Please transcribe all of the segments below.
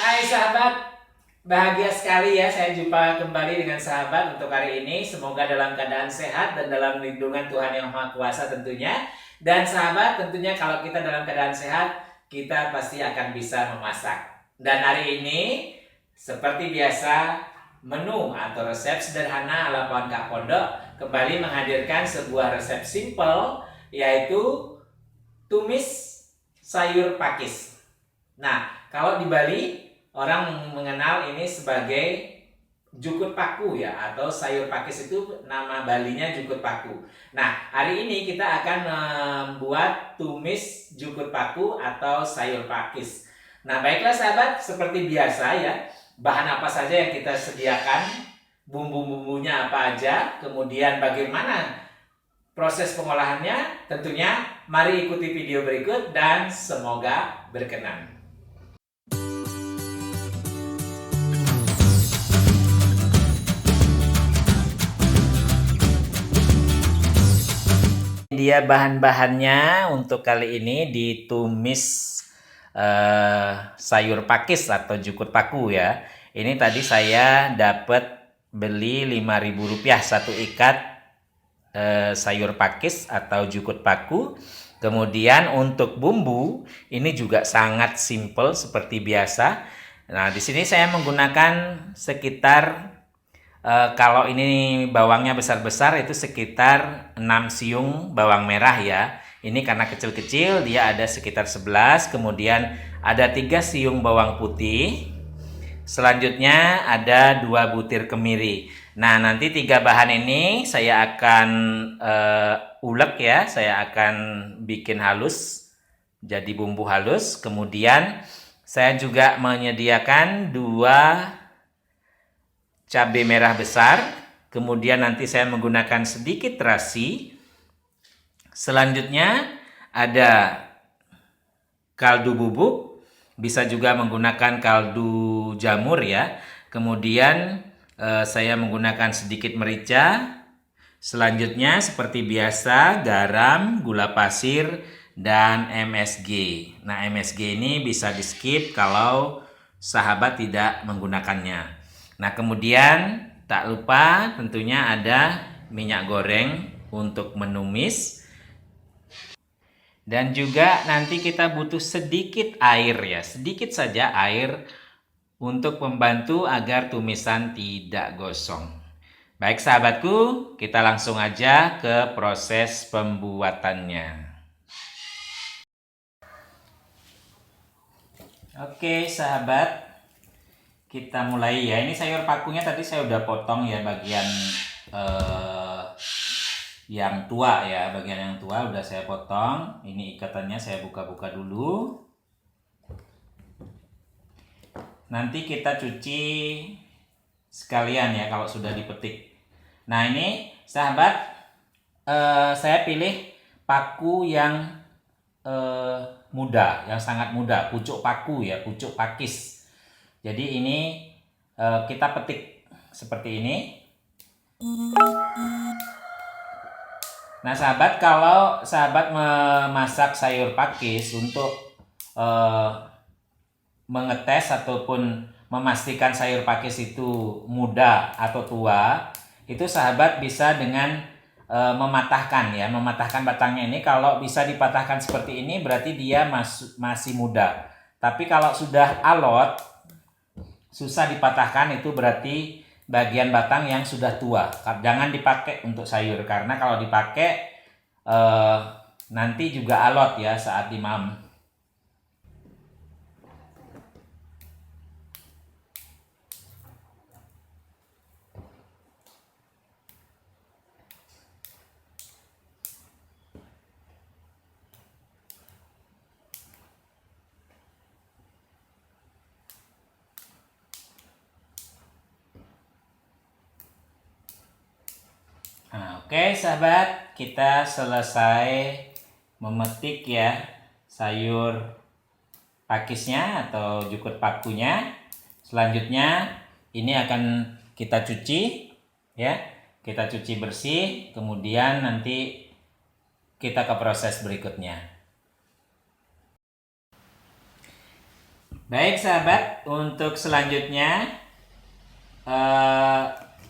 Hai sahabat, bahagia sekali ya saya jumpa kembali dengan sahabat untuk hari ini. Semoga dalam keadaan sehat dan dalam lindungan Tuhan Yang Maha Kuasa tentunya. Dan sahabat, tentunya kalau kita dalam keadaan sehat, kita pasti akan bisa memasak. Dan hari ini, seperti biasa, menu atau resep sederhana ala Pohon Kak Pondok kembali menghadirkan sebuah resep simple, yaitu tumis sayur pakis. Nah, kalau di Bali orang mengenal ini sebagai jukut paku ya, atau sayur pakis itu nama Balinya jukut paku. Nah, hari ini kita akan membuat tumis jukut paku atau sayur pakis. Nah, baiklah sahabat, seperti biasa ya, bahan apa saja yang kita sediakan, bumbu-bumbunya apa aja, kemudian bagaimana proses pengolahannya, tentunya mari ikuti video berikut dan semoga berkenan. Dia bahan-bahannya untuk kali ini ditumis sayur pakis atau jukut paku ya. Ini tadi saya dapat beli Rp5.000 satu ikat sayur pakis atau jukut paku. Kemudian untuk bumbu ini juga sangat simple seperti biasa. Nah, di sini saya menggunakan sekitar kalau ini bawangnya besar-besar itu sekitar 6 siung bawang merah ya. Ini karena kecil-kecil dia ada sekitar 11. Kemudian ada 3 siung bawang putih. Selanjutnya ada 2 butir kemiri. Nah, nanti 3 bahan ini saya akan ulek ya. Saya akan bikin halus jadi bumbu halus. Kemudian saya juga menyediakan 2 cabai merah besar, kemudian nanti saya menggunakan sedikit terasi. Selanjutnya ada kaldu bubuk, bisa juga menggunakan kaldu jamur ya. Kemudian saya menggunakan sedikit merica. Selanjutnya seperti biasa garam, gula pasir, dan MSG. Nah, MSG ini bisa di skip kalau sahabat tidak menggunakannya. Nah, kemudian tak lupa tentunya ada minyak goreng untuk menumis. Dan juga nanti kita butuh sedikit air ya, sedikit saja air untuk membantu agar tumisan tidak gosong. Baik sahabatku, kita langsung aja ke proses pembuatannya. Oke sahabat, kita mulai ya. Ini sayur pakunya tadi saya udah potong ya bagian yang tua ya. Bagian yang tua udah saya potong. Ini ikatannya saya buka-buka dulu. Nanti kita cuci sekalian ya kalau sudah dipetik. Nah ini sahabat, saya pilih paku yang muda, yang sangat muda, pucuk paku ya, pucuk pakis. Jadi ini kita petik seperti ini. Nah sahabat, kalau sahabat memasak sayur pakis untuk mengetes ataupun memastikan sayur pakis itu muda atau tua, itu sahabat bisa dengan mematahkan ya, mematahkan batangnya ini. Kalau bisa dipatahkan seperti ini berarti dia masih muda. Tapi kalau sudah alot, susah dipatahkan, itu berarti bagian batang yang sudah tua. Jangan dipakai untuk sayur karena kalau dipakai nanti juga alot ya saat dimam. Nah, oke sahabat, kita selesai memetik ya sayur pakisnya atau jukut pakunya. Selanjutnya ini akan kita cuci ya. Kita cuci bersih, kemudian nanti kita ke proses berikutnya. Baik sahabat, untuk selanjutnya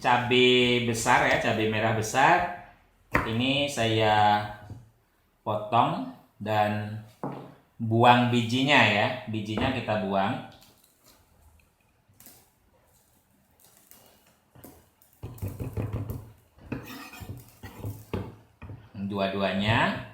cabai besar ya, cabai merah besar. Ini saya potong dan buang bijinya ya. Bijinya kita buang. Dua-duanya.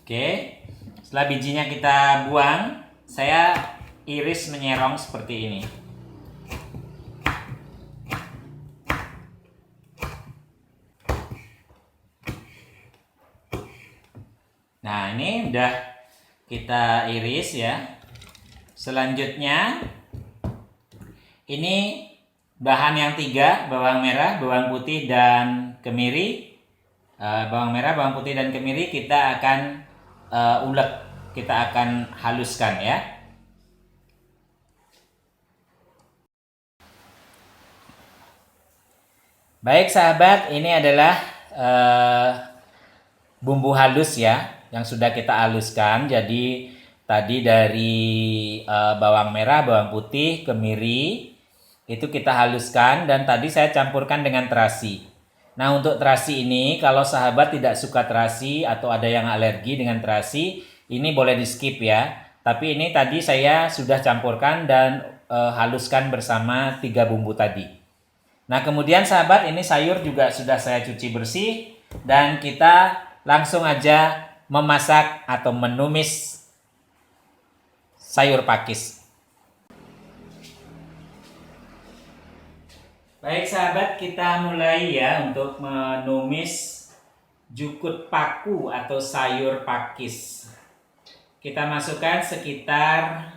Oke, setelah bijinya kita buang, saya iris menyerong seperti ini. Nah, ini udah kita iris ya. Selanjutnya, ini bahan yang 3, bawang merah, bawang putih, dan kemiri. Bawang merah, bawang putih, dan kemiri kita akan ulek, kita akan haluskan ya. Baik sahabat, ini adalah bumbu halus ya yang sudah kita haluskan. Jadi tadi dari bawang merah, bawang putih, kemiri itu kita haluskan, dan tadi saya campurkan dengan terasi. Nah, untuk terasi ini kalau sahabat tidak suka terasi atau ada yang alergi dengan terasi, ini boleh di skip ya. Tapi ini tadi saya sudah campurkan dan haluskan bersama 3 bumbu tadi. Nah, kemudian sahabat, ini sayur juga sudah saya cuci bersih, dan kita langsung aja memasak atau menumis sayur pakis. Baik sahabat, kita mulai ya untuk menumis jukut paku atau sayur pakis. Kita masukkan sekitar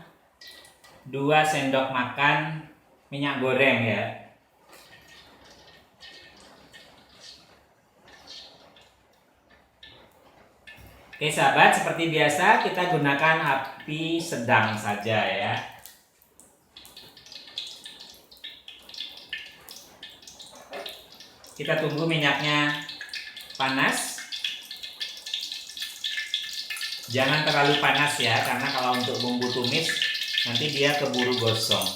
2 sendok makan minyak goreng ya. Oke sahabat, seperti biasa kita gunakan api sedang saja ya. Kita tunggu minyaknya panas. Jangan terlalu panas ya, karena kalau untuk bumbu tumis nanti dia keburu gosong.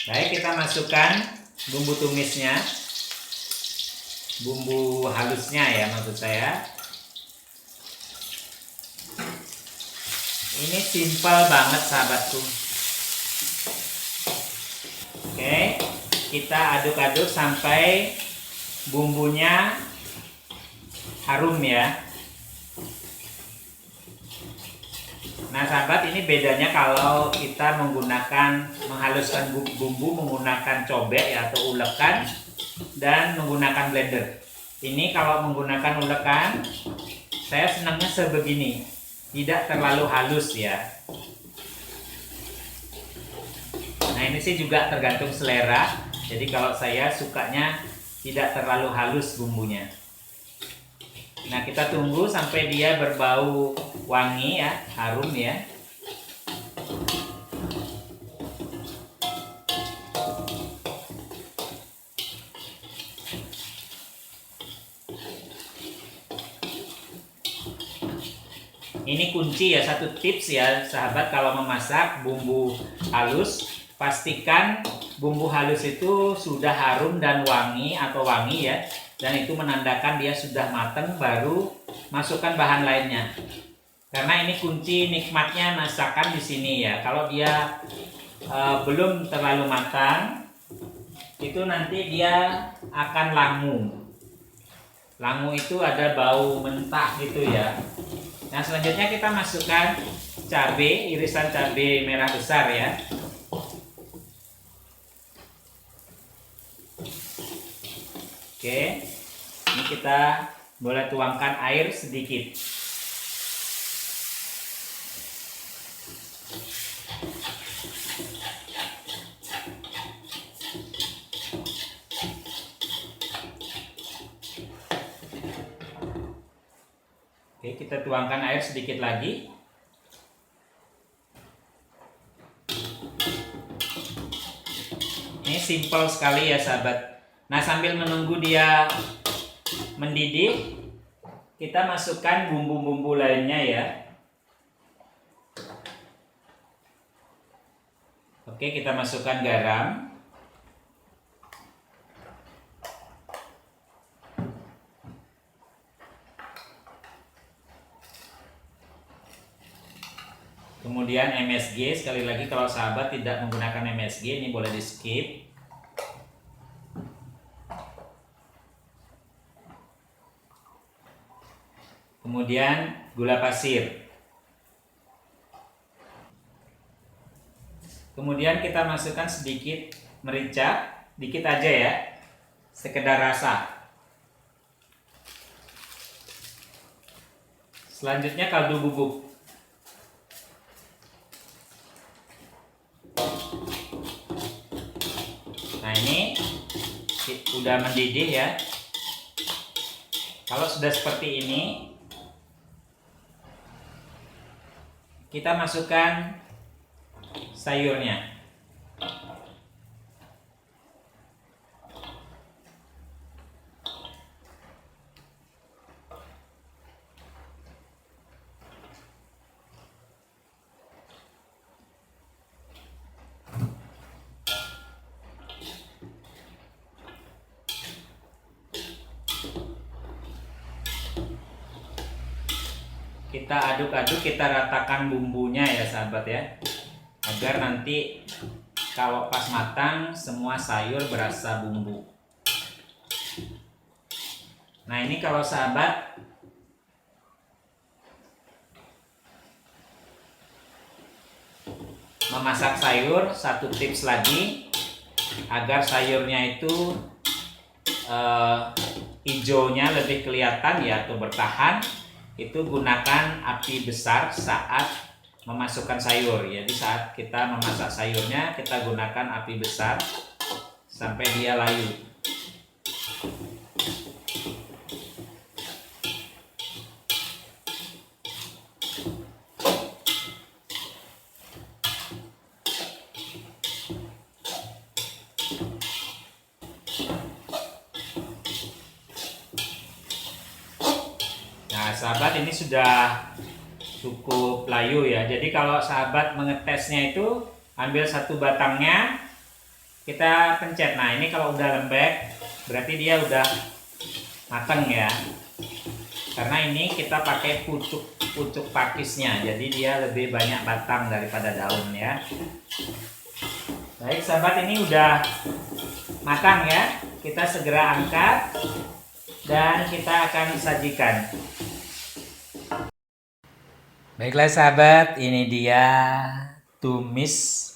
Baik, kita masukkan bumbu tumisnya, bumbu halusnya ya maksud saya. Ini simpel banget sahabatku. Oke, kita aduk-aduk sampai bumbunya harum ya. Nah sahabat, ini bedanya kalau kita menghaluskan bumbu menggunakan cobek ya, atau ulekan, dan menggunakan blender. Ini kalau menggunakan ulekan, saya senangnya sebegini, tidak terlalu halus ya. Nah ini sih juga tergantung selera. Jadi kalau saya sukanya tidak terlalu halus bumbunya. Nah kita tunggu sampai dia berbau wangi ya, harum ya. Ini kunci ya, satu tips ya sahabat, kalau memasak bumbu halus, pastikan bumbu halus itu sudah harum dan wangi atau wangi ya. Dan itu menandakan dia sudah matang, baru masukkan bahan lainnya. Karena ini kunci nikmatnya masakan di sini ya. Kalau dia belum terlalu matang, itu nanti dia akan langu. Langu itu ada bau mentah gitu ya. Nah selanjutnya kita masukkan cabai, irisan cabai merah besar ya. Oke, ini kita boleh tuangkan air sedikit. Oke, kita tuangkan air sedikit lagi. Ini simple sekali ya sahabat. Nah, sambil menunggu dia mendidih, kita masukkan bumbu-bumbu lainnya ya. Oke, kita masukkan garam. Kemudian MSG, sekali lagi kalau sahabat tidak menggunakan MSG ini boleh di skip. Kemudian gula pasir. Kemudian kita masukkan sedikit merica, dikit aja ya, sekedar rasa. Selanjutnya kaldu bubuk. Nah, ini udah mendidih ya. Kalau sudah seperti ini, kita masukkan sayurnya. Kita aduk-aduk, kita ratakan bumbunya ya sahabat ya, agar nanti kalau pas matang semua sayur berasa bumbu. Nah, ini kalau sahabat memasak sayur, satu tips lagi agar sayurnya itu hijaunya lebih kelihatan ya, atau bertahan, itu gunakan api besar saat memasukkan sayur. Jadi saat kita memasak sayurnya, kita gunakan api besar sampai dia layu. Nah, sahabat, ini sudah cukup layu ya. Jadi kalau sahabat mengetesnya itu, ambil satu batangnya, kita pencet. Nah, ini kalau udah lembek berarti dia udah mateng ya. Karena ini kita pakai pucuk pakisnya, jadi dia lebih banyak batang daripada daun ya. Baik sahabat, ini udah matang ya. Kita segera angkat dan kita akan sajikan. Baiklah sahabat, ini dia tumis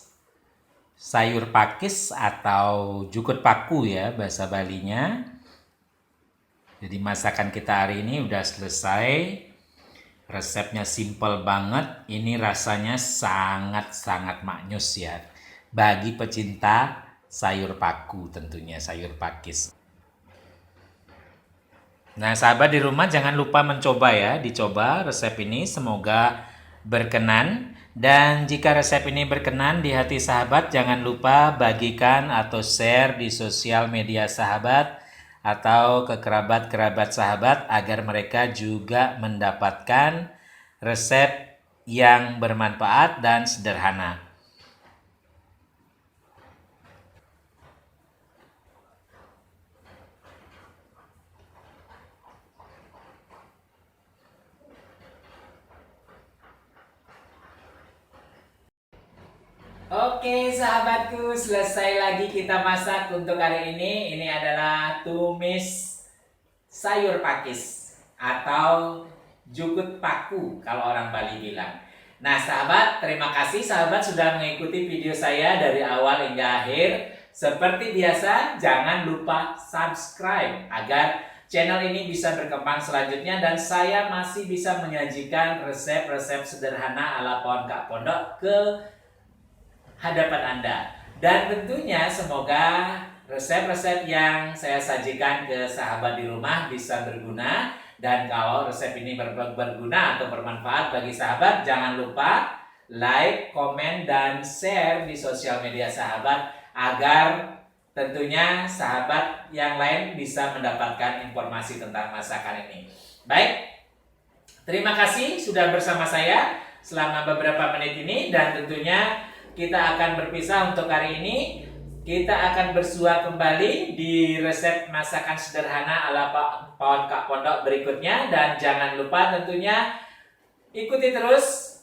sayur pakis atau jukut paku ya bahasa Balinya. Jadi masakan kita hari ini udah selesai. Resepnya simple banget. Ini rasanya sangat-sangat maknyus ya. Bagi pecinta sayur paku tentunya, sayur pakis. Nah sahabat di rumah jangan lupa mencoba ya, dicoba resep ini, semoga berkenan. Dan jika resep ini berkenan di hati sahabat, jangan lupa bagikan atau share di sosial media sahabat atau ke kerabat-kerabat sahabat agar mereka juga mendapatkan resep yang bermanfaat dan sederhana. Oke sahabatku, selesai lagi kita masak untuk hari ini. Ini adalah tumis sayur pakis atau jukut paku kalau orang Bali bilang. Nah sahabat, terima kasih sahabat sudah mengikuti video saya dari awal hingga akhir. Seperti biasa, jangan lupa subscribe agar channel ini bisa berkembang selanjutnya dan saya masih bisa menyajikan resep-resep sederhana ala pohon kak pondok ke hadapan Anda. Dan tentunya semoga resep-resep yang saya sajikan ke sahabat di rumah bisa berguna. Dan kalau resep ini berguna atau bermanfaat bagi sahabat, jangan lupa like, komen, dan share di sosial media sahabat agar tentunya sahabat yang lain bisa mendapatkan informasi tentang masakan ini. Baik, terima kasih sudah bersama saya selama beberapa menit ini, dan tentunya kita akan berpisah untuk hari ini. Kita akan bersua kembali di resep masakan sederhana ala Pawon Kak Pondok berikutnya, dan jangan lupa tentunya ikuti terus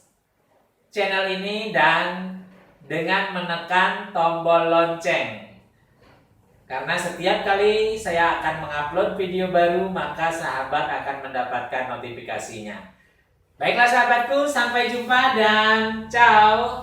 channel ini dan dengan menekan tombol lonceng. Karena setiap kali saya akan mengupload video baru, maka sahabat akan mendapatkan notifikasinya. Baiklah sahabatku, sampai jumpa dan ciao.